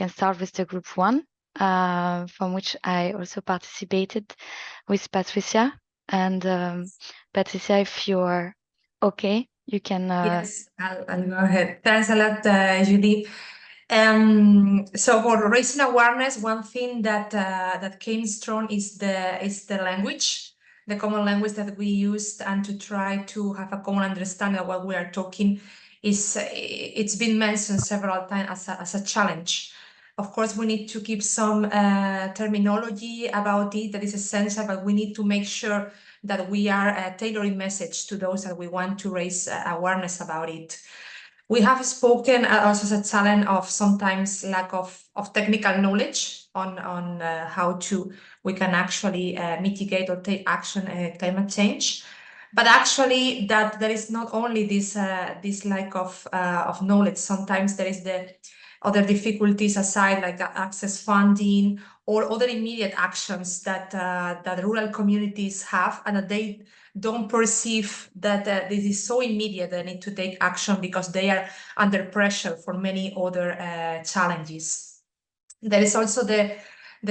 can start with the group 1, from which I also participated with Patricia. And Patricia, if you're okay, you can. Yes, I'll go ahead. Thanks a lot, Julie. So for raising awareness, one thing that came strong is the language, the common language that we used, and to try to have a common understanding of what we are talking. It's been mentioned several times as a challenge. Of course, we need to keep some terminology about it that is essential, but we need to make sure that we are tailoring message to those that we want to raise awareness about it. We have spoken also as a challenge of sometimes lack of technical knowledge on how we can actually mitigate or take action climate change. But actually, that there is not only this lack of knowledge. Sometimes there is the other difficulties aside, like access funding or other immediate actions that rural communities have, and that they don't perceive that this is so immediate they need to take action because they are under pressure for many other challenges. There is also the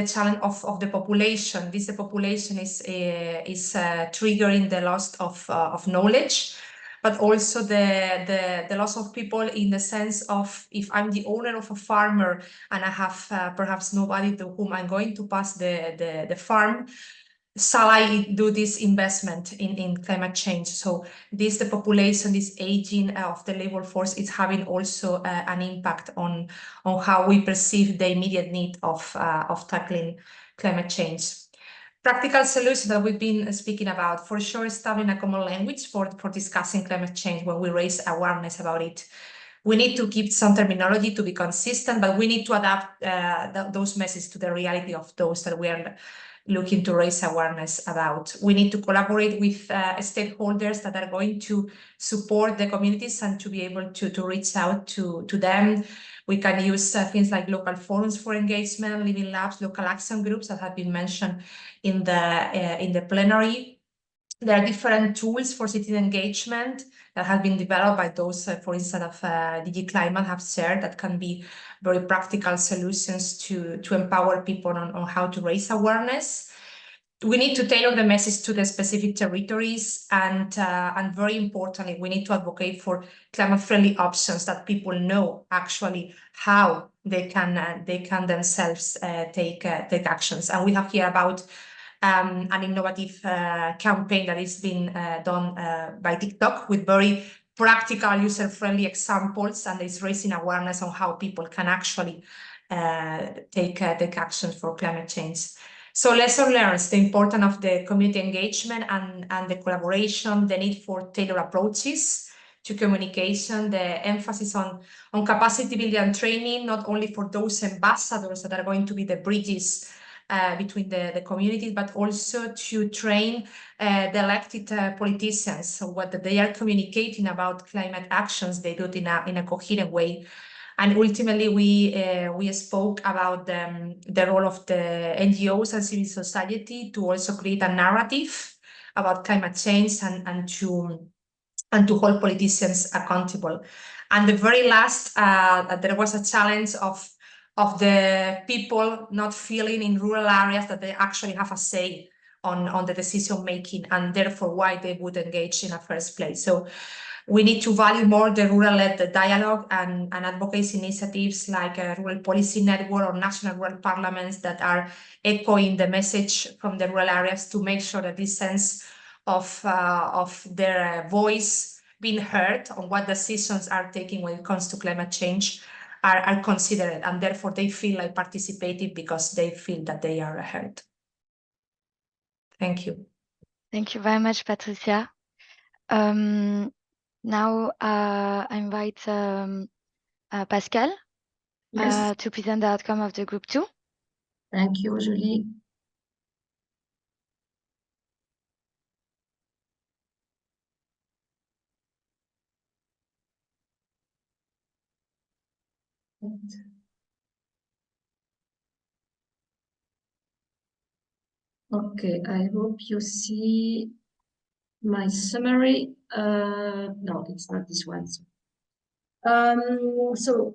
challenge of the population. The population is triggering the loss of knowledge, but also the loss of people in the sense of, if I'm the owner of a farmer and I have perhaps nobody to whom I'm going to pass the farm, shall I do this investment in climate change? So the population, this aging of the labor force is having also an impact on how we perceive the immediate need of tackling climate change. Practical solutions that we've been speaking about, for sure, establishing a common language for discussing climate change when we raise awareness about it. We need to keep some terminology to be consistent, but we need to adapt those messages to the reality of those that we are looking to raise awareness about. We need to collaborate with stakeholders that are going to support the communities and to be able to reach out to them. We can use things like local forums for engagement, living labs, local action groups that have been mentioned in the plenary. There are different tools for citizen engagement that have been developed by those, for instance, of DG Climate have shared, that can be very practical solutions to empower people on how to raise awareness. We need to tailor the message to the specific territories, and very importantly, we need to advocate for climate-friendly options that people know actually how they can themselves take actions. And we have here about an innovative campaign that is being done by TikTok with very practical, user-friendly examples, and is raising awareness on how people can actually take action for climate change. So lesson learned, the importance of the community engagement and the collaboration, the need for tailored approaches to communication, the emphasis on capacity building and training, not only for those ambassadors that are going to be the bridges between the communities, but also to train the elected politicians, so what they are communicating about climate actions, they do it in a coherent way. And ultimately, we spoke about the role of the NGOs and civil society to also create a narrative about climate change and to hold politicians accountable. And the very last, there was a challenge of the people not feeling in rural areas that they actually have a say on the decision making, and therefore why they would engage in the first place. So we need to value more the rural-led dialogue and advocacy initiatives like a rural policy network or national rural parliaments that are echoing the message from the rural areas, to make sure that this sense of their voice being heard on what decisions are taken when it comes to climate change are considered, and therefore they feel like participating because they feel that they are heard. Thank you. Thank you very much, Patricia. Now I invite Pascal to present the outcome of the group 2. Thank you, Julie. Okay, I hope you see my summary. No, it's not this one. So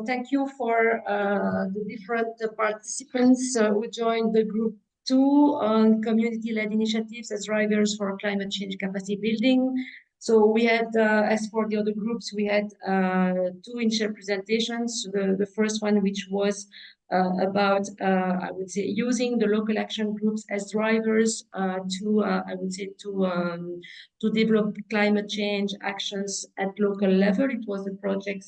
thank you for the different participants who joined the group 2 on community-led initiatives as drivers for climate change capacity building. So we had, as for the other groups, we had 2 initial presentations. The first one, which was about, I would say, using the local action groups as drivers I would say, to develop climate change actions at local level. It was a project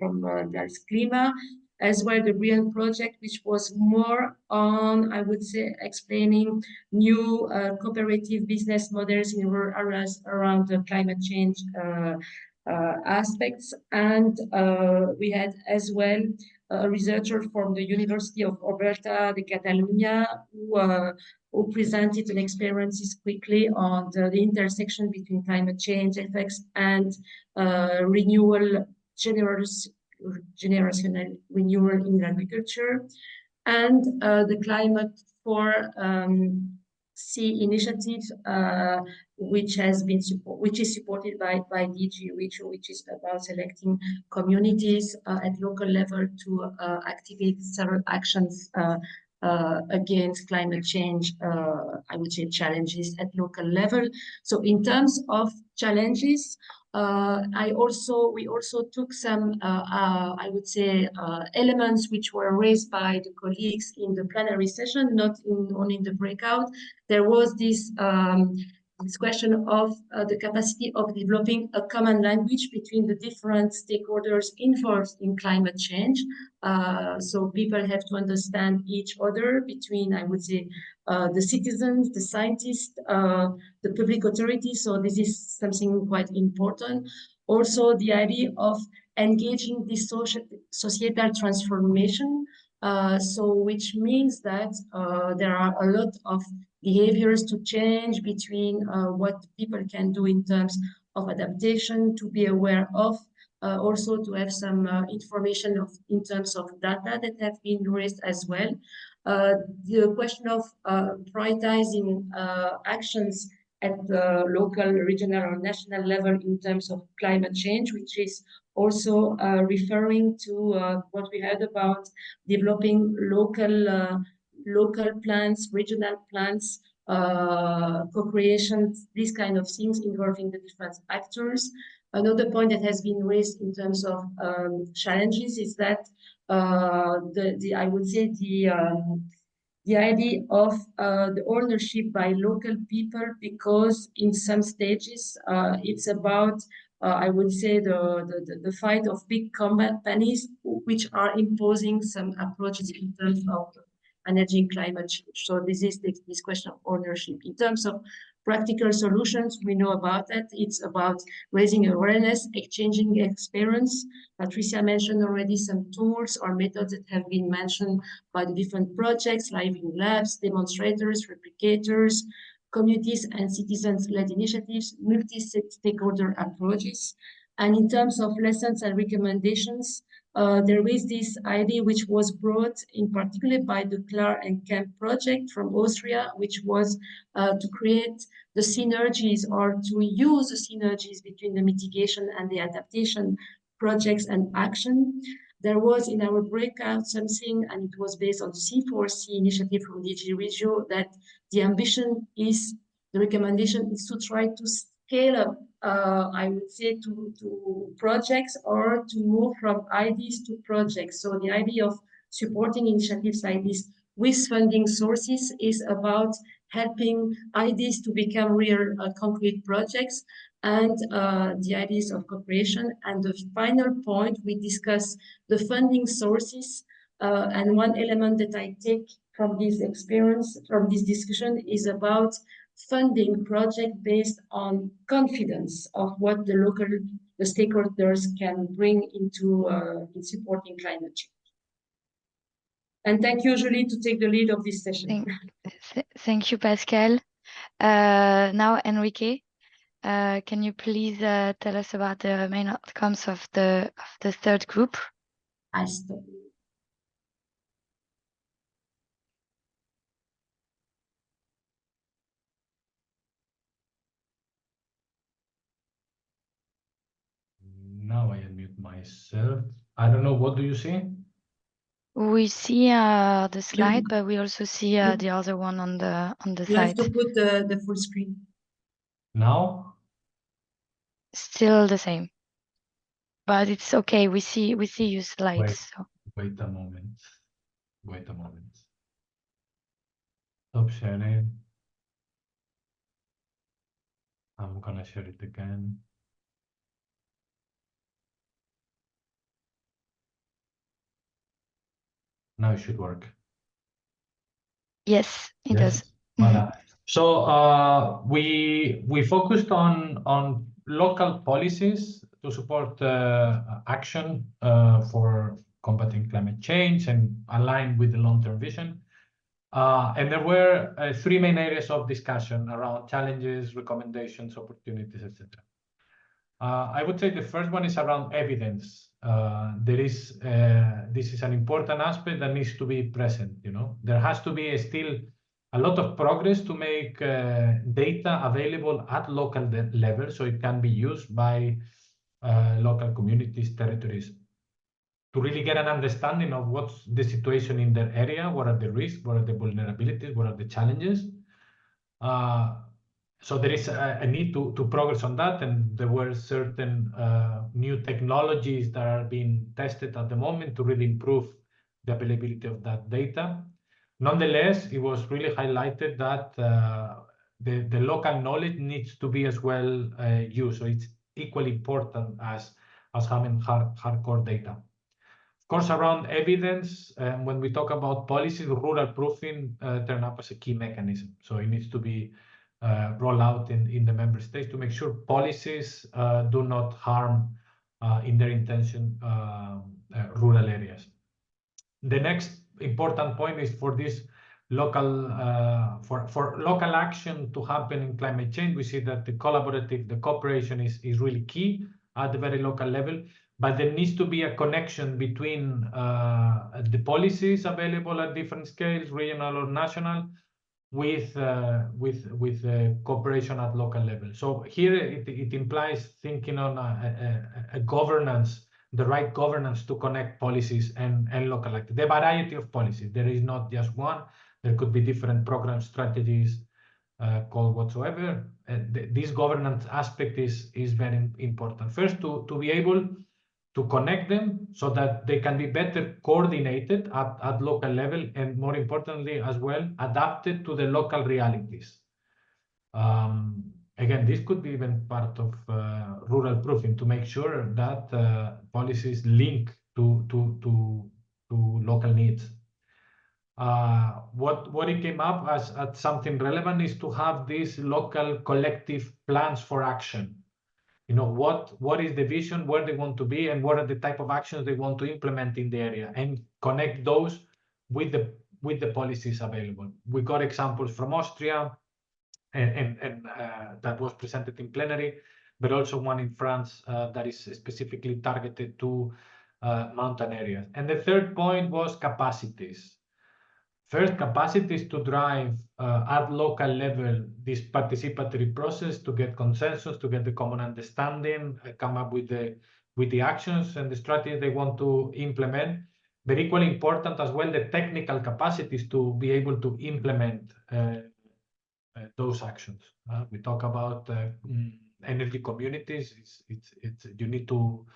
from Dals Klima, as well the Green Project, which was more on, I would say, explaining new cooperative business models in rural areas around the climate change aspects. And we had as well a researcher from the University of Alberta de Catalunya who presented an experiences quickly on the intersection between climate change effects and renewal, generational renewal in agriculture. And the Climate for Sea initiative, which is supported by DG Regio, which is about selecting communities at local level to activate several actions against climate change, I would say, challenges at local level. So in terms of challenges, we also took some, I would say, elements which were raised by the colleagues in the plenary session, not only in the breakout. There was this question of the capacity of developing a common language between the different stakeholders involved in climate change. So people have to understand each other between, I would say, the citizens, the scientists, the public authorities. So this is something quite important. Also, the idea of engaging this societal transformation. So which means that there are a lot of behaviors to change between what people can do in terms of adaptation, to be aware of, also to have some information in terms of data that have been raised as well. The question of prioritizing actions at the local, regional, or national level in terms of climate change, which is also referring to what we heard about developing local plans, regional plans, co-creation, these kind of things involving the different actors. Another point that has been raised in terms of challenges is that I would say the idea of the ownership by local people, because in some stages it's about I would say the fight of big companies which are imposing some approaches in terms of managing climate change. So this is this question of ownership. In terms of practical solutions, we know about that. It's about raising awareness, exchanging experience. Patricia mentioned already some tools or methods that have been mentioned by the different projects, living labs, demonstrators, replicators, communities and citizens-led initiatives, multi-stakeholder approaches. And in terms of lessons and recommendations, there is this idea which was brought in particular by the Klar and Kemp project from Austria, which was to create the synergies or to use the synergies between the mitigation and the adaptation projects and action. There was in our breakout something, and it was based on C4C initiative from DG Regio, that the ambition is, the recommendation is to try to scale up, I would say, to projects, or to move from ideas to projects. So the idea of supporting initiatives like this with funding sources is about helping ideas to become real concrete projects, and the ideas of cooperation. And the final point, we discuss the funding sources. And one element that I take from this experience, from this discussion, is about funding project based on confidence of what the stakeholders can bring into in supporting climate change. And thank you, Julie, to take the lead of this session. Thank you, Pascal. Now, Enrique, can you please tell us about the main outcomes of the third group? I stop. Now I myself. I don't know, what do you see? We see the slide, but we also see the other one on the You have side. to put the full screen. Now? Still the same. But it's okay. We see your slides. So. Wait a moment. Wait a moment. Stop sharing. I'm gonna share it again. Now it should work. Yes, it does. Voilà. So we focused on local policies to support action for combating climate change and align with the long-term vision. And there were three main areas of discussion around challenges, recommendations, opportunities, etc. I would say the first one is around evidence. This is an important aspect that needs to be present. There has to be still a lot of progress to make data available at local level, so it can be used by local communities, territories, to really get an understanding of what's the situation in their area, what are the risks, what are the vulnerabilities, what are the challenges. So there is a need to progress on that, and there were certain new technologies that are being tested at the moment to really improve the availability of that data. Nonetheless, it was really highlighted that the local knowledge needs to be as well used, so it's equally important as having hardcore data. Of course, around evidence, when we talk about policies, rural proofing turn up as a key mechanism. So it needs to be rolled out in the member states to make sure policies do not harm in their intention rural areas. The next important point is for this local for local action to happen in climate change. We see that the cooperation is really key at the very local level. But there needs to be a connection between the policies available at different scales, regional or national, with cooperation at local level. So here it implies thinking on a governance, the right governance to connect policies and local actors. The variety of policies. There is not just one. There could be different program strategies called whatsoever. This governance aspect is very important. First, to be able to connect them so that they can be better coordinated at local level, and more importantly as well, adapted to the local realities. Again, this could be even part of rural proofing to make sure that policies link to local needs. What it came up as something relevant is to have these local collective plans for action. What is the vision, where they want to be, and what are the type of actions they want to implement in the area, and connect those with the policies available. We got examples from Austria, and that was presented in plenary, but also one in France that is specifically targeted to mountain areas. And the third point was capacities. First, capacities to drive at local level this participatory process, to get consensus, to get the common understanding, come up with the actions and the strategies they want to implement. But equally important as well, the technical capacities to be able to implement those actions. We talk about energy communities. You need to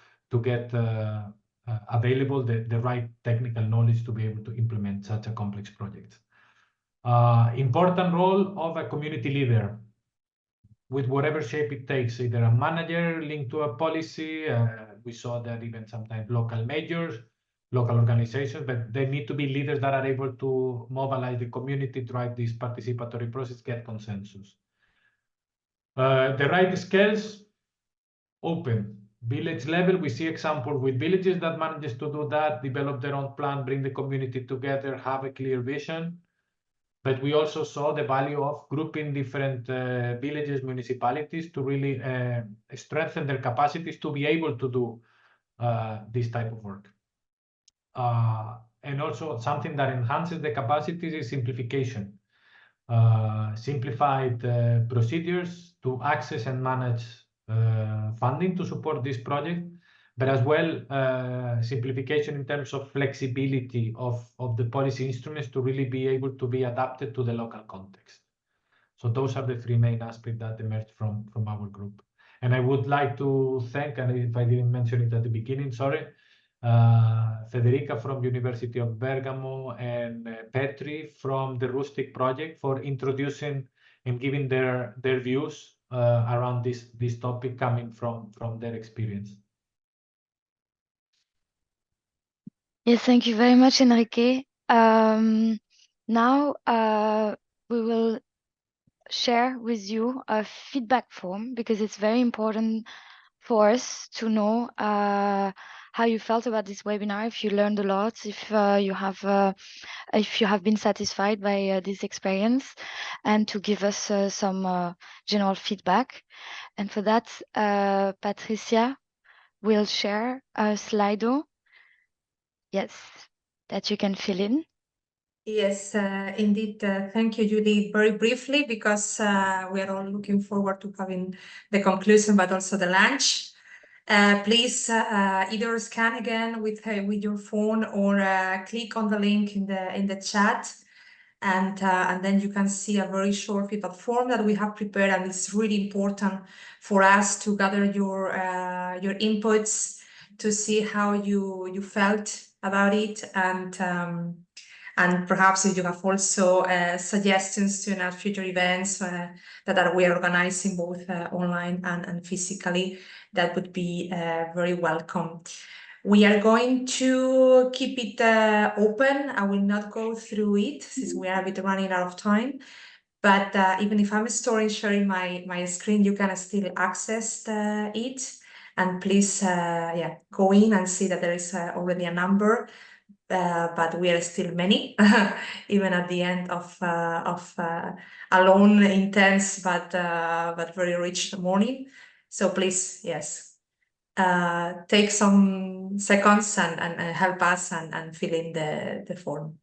get available the right technical knowledge to be able to implement such a complex project. Important role of a community leader, with whatever shape it takes, either a manager linked to a policy. We saw that even sometimes local majors, local organizations, but they need to be leaders that are able to mobilize the community, drive this participatory process, get consensus. The right scales, open. Village level, we see example with villages that manages to do that, develop their own plan, bring the community together, have a clear vision. But we also saw the value of grouping different villages, municipalities to really strengthen their capacities to be able to do this type of work. And also something that enhances the capacities is simplification. Simplified procedures to access and manage funding to support this project, but as well simplification in terms of flexibility of the policy instruments to really be able to be adapted to the local context. So those are the three main aspects that emerged from our group. And I would like to thank, and if I didn't mention it at the beginning, sorry, Federica from University of Bergamo and Petri from the Rustic Project for introducing and giving their views around this topic coming from their experience. Yes, thank you very much, Enrique. Now we will share with you a feedback form because it's very important for us to know how you felt about this webinar, if you learned a lot, if you have been satisfied by this experience, and to give us some general feedback. And for that, Patricia will share a Slido. Yes, that you can fill in. Yes, indeed. Thank you, Julie. Very briefly, because we are all looking forward to having the conclusion, but also the lunch. Please either scan again with your phone or click on the link in the chat, and then you can see a very short feedback form that we have prepared, and it's really important for us to gather your inputs to see how you felt about it, and perhaps if you have also suggestions to future events that we are organizing both online and physically, that would be very welcome. We are going to keep it open. I will not go through it since we are a bit running out of time. But even if I'm sharing my screen, you can still access it. And please, go in and see that there is already a number. But we are still many, even at the end of a long, intense, but very rich morning. So please, yes, take some seconds and help us and fill in the form.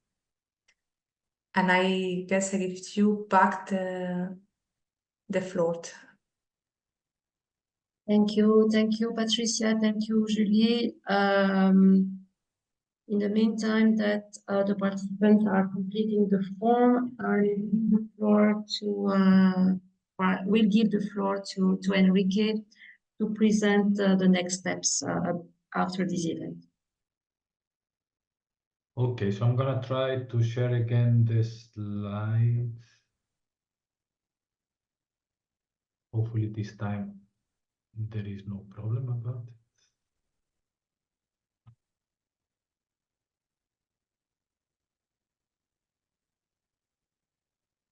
And I guess I give you back the floor. Thank you, Patricia. Thank you, Julie. In the meantime, that the participants are completing the form, we'll give the floor to Enrique to present the next steps after this event. Okay, so I'm gonna try to share again the slides. Hopefully this time there is no problem about it.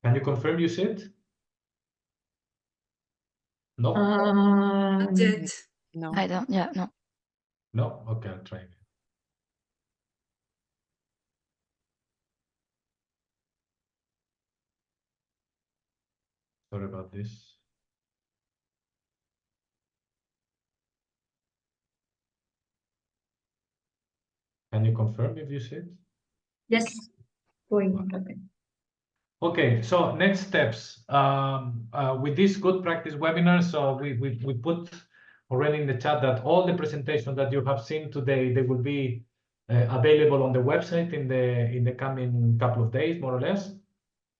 Can you confirm you see it? No? Not yet. No. I don't, yeah, no. No? Okay, I'll try again. Sorry about this. Can you confirm if you see it? Yes, going. Okay. Okay, so next steps. With this good practice webinar, so we put already in the chat that all the presentations that you have seen today, they will be available on the website in the coming couple of days, more or less.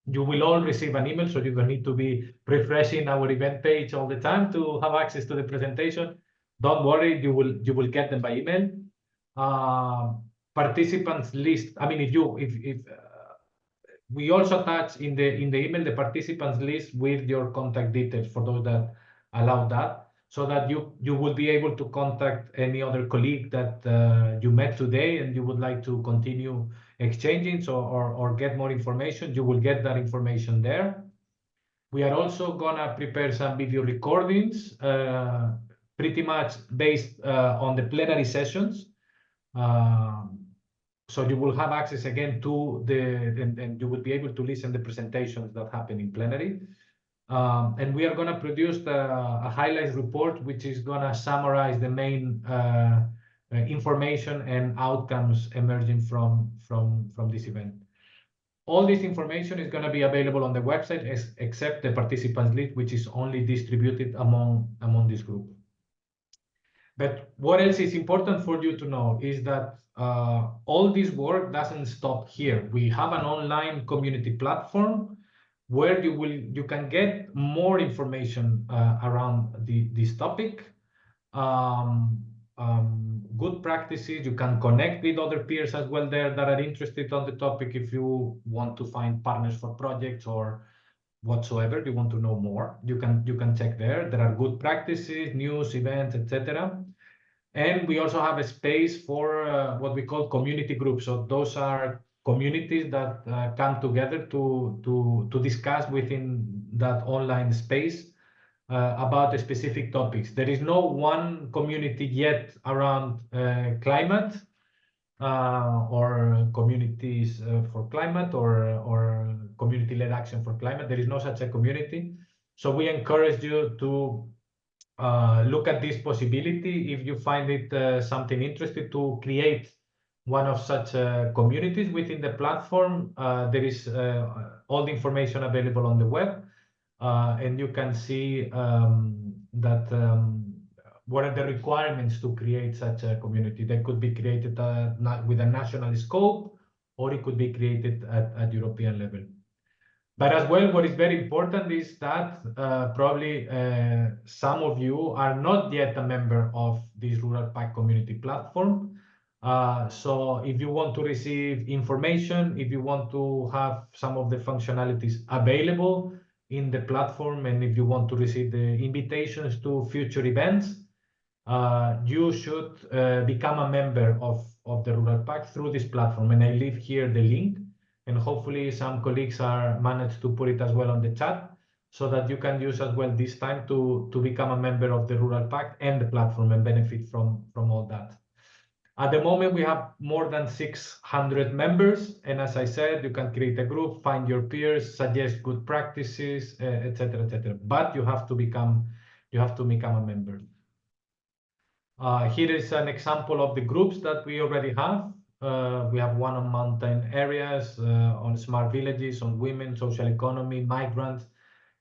You will all receive an email, so you don't need to be refreshing our event page all the time to have access to the presentation. Don't worry, you will get them by email. Participants list. I mean, if we also attach in the email the participants list with your contact details for those that allow that, so that you will be able to contact any other colleague that you met today and you would like to continue exchanging or get more information. You will get that information there. We are also gonna prepare some video recordings, pretty much based on the plenary sessions. So you will have access again to and you will be able to listen to the presentations that happen in plenary. And we are going to produce a highlights report, which is going to summarize the main information and outcomes emerging from this event. All this information is going to be available on the website, except the participants list, which is only distributed among this group. But what else is important for you to know is that all this work doesn't stop here. We have an online community platform where you can get more information around this topic. Good practices. You can connect with other peers as well there that are interested on the topic if you want to find partners for projects or whatsoever you want to know more. You can check there. There are good practices, news, events, etc. And we also have a space for what we call community groups. So those are communities that come together to discuss within that online space about specific topics. There is no one community yet around climate or communities for climate or community-led action for climate. There is no such a community. So we encourage you to look at this possibility if you find it something interesting to create one of such communities within the platform. There is all the information available on the web, and you can see what are the requirements to create such a community. They could be created with a national scope, or it could be created at European level. But as well, what is very important is that probably some of you are not yet a member of this Rural Pact community platform. So if you want to receive information, if you want to have some of the functionalities available in the platform, and if you want to receive the invitations to future events, you should become a member of the Rural Pact through this platform. And I leave here the link. And hopefully some colleagues are managed to put it as well on the chat so that you can use as well this time to become a member of the Rural Pact and the platform and benefit from all that. At the moment, we have more than 600 members. And as I said, you can create a group, find your peers, suggest good practices, etc., etc. But you have to become a member. Here is an example of the groups that we already have. We have one on mountain areas, on smart villages, on women, social economy, migrants.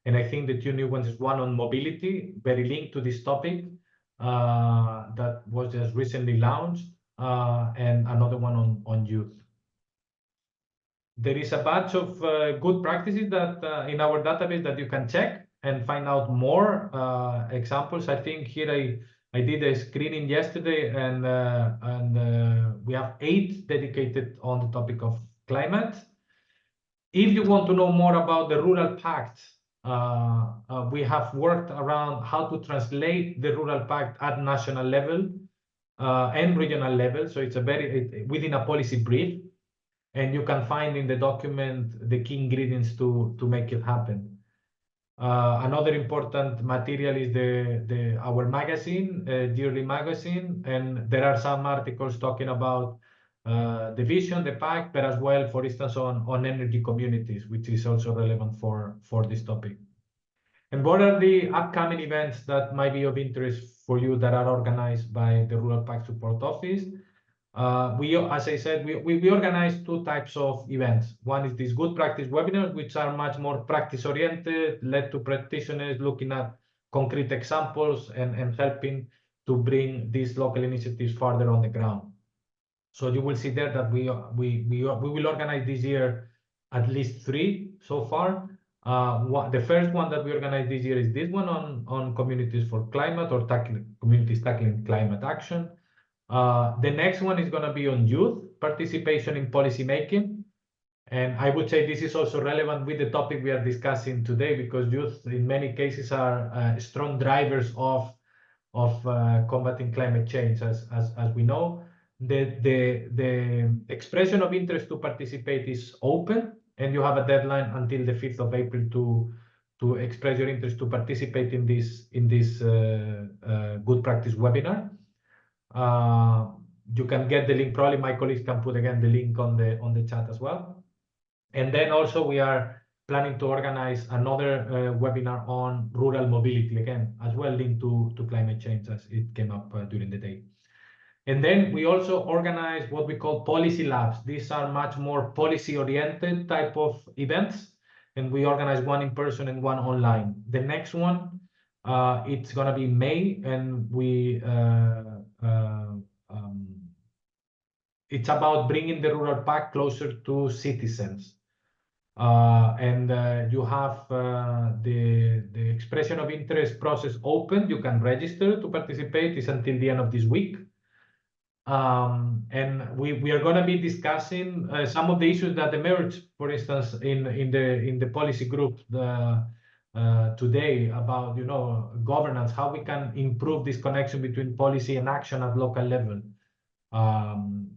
And I think the two new ones is one on mobility, very linked to this topic, that was just recently launched, and another one on youth. There is a batch of good practices that in our database that you can check and find out more examples. I think here I did a screening yesterday, and we have 8 dedicated on the topic of climate. If you want to know more about the Rural Pact, we have worked around how to translate the Rural Pact at national level and regional level. So it's within a policy brief, and you can find in the document the key ingredients to make it happen. Another important material is our magazine, yearly magazine, and there are some articles talking about the vision, the pact, but as well, for instance, on energy communities, which is also relevant for this topic. And what are the upcoming events that might be of interest for you that are organized by the Rural Pact Support Office? As I said, we organize 2 types of events. One is these good practice webinars, which are much more practice oriented, led to practitioners looking at concrete examples and helping to bring these local initiatives further on the ground. So you will see there that we will organize this year at least 3 so far. The first one that we organized this year is this one on communities for climate, or communities tackling climate action. The next one is going to be on youth participation in policy making. And I would say this is also relevant with the topic we are discussing today, because youth in many cases are strong drivers of combating climate change, as we know. The expression of interest to participate is open, and you have a deadline until the 5th of April to express your interest to participate in this good practice webinar. You can get the link. Probably my colleagues can put again the link on the chat as well. And then also we are planning to organize another webinar on rural mobility, again as well linked to climate change, as it came up during the day. And then we also organize what we call policy labs. These are much more policy oriented type of events, and we organize one in person and one online. The next one It's going to be May, and it's about bringing the rural pact closer to citizens. And you have the expression of interest process open. You can register to participate. It's until the end of this week. And we are going to be discussing some of the issues that emerged, for instance, in the policy group today about governance, how we can improve this connection between policy and action at local level.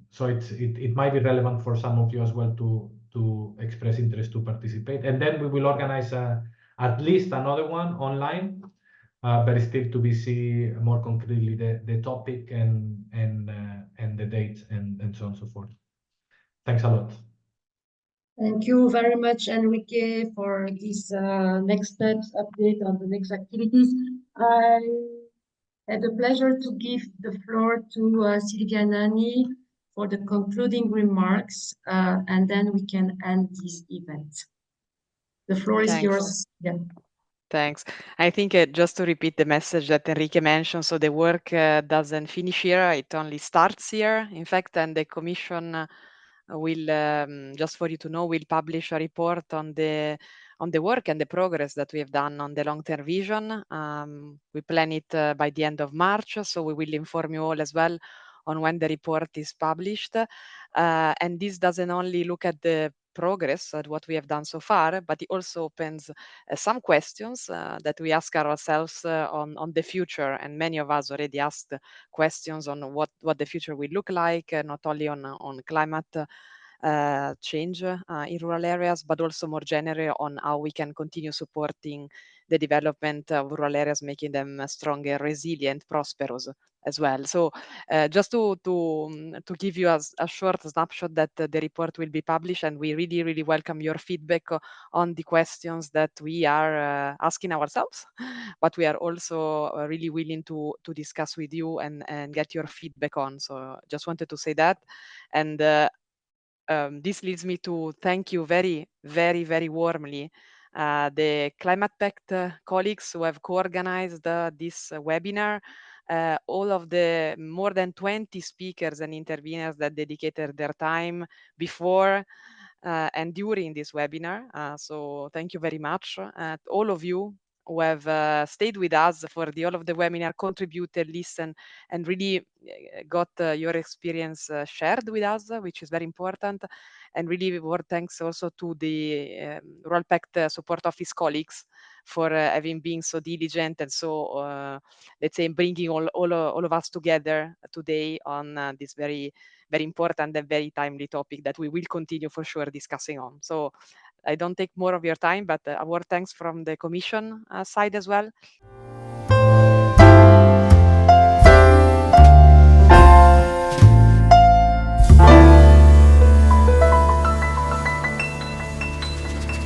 So it might be relevant for some of you as well to express interest to participate, and then we will organize at least another one online. But still to be see more concretely the topic and the dates and so on and so forth. Thanks a lot. Thank you very much, Enrique, for this next steps update on the next activities. I had the pleasure to give the floor to Silvia Nani for the concluding remarks, and then we can end this event. The floor is Thanks. yours. Yeah. Thanks. I think just to repeat the message that Enrique mentioned, so the work doesn't finish here, it only starts here. In fact, and the Commission will, just for you to know, will publish a report on the work and the progress that we have done on the long-term vision. We plan it by the end of March, so we will inform you all as well on when the report is published. And this doesn't only look at the progress at what we have done so far, but it also opens some questions that we ask ourselves on the future. And many of us already asked questions on what the future will look like, not only on climate change in rural areas, but also more generally on how we can continue supporting the development of rural areas, making them stronger, resilient, prosperous as well. So just to give you a short snapshot that the report will be published, and we really, really welcome your feedback on the questions that we are asking ourselves, but we are also really willing to discuss with you and get your feedback on. So just wanted to say that. And this leads me to thank you very, very, very warmly the Climate Pact colleagues who have co-organized this webinar, all of the more than 20 speakers and interveners that dedicated their time before and during this webinar. So thank you very much. All of you who have stayed with us for the all of the webinar, contributed, listened, and really got your experience shared with us, which is very important. And really more thanks also to the Rural Pact Support Office colleagues for having been so diligent and so, let's say, bringing all of us together today on this very, very important and very timely topic that we will continue for sure discussing on. So I don't take more of your time, but our thanks from the Commission side as well.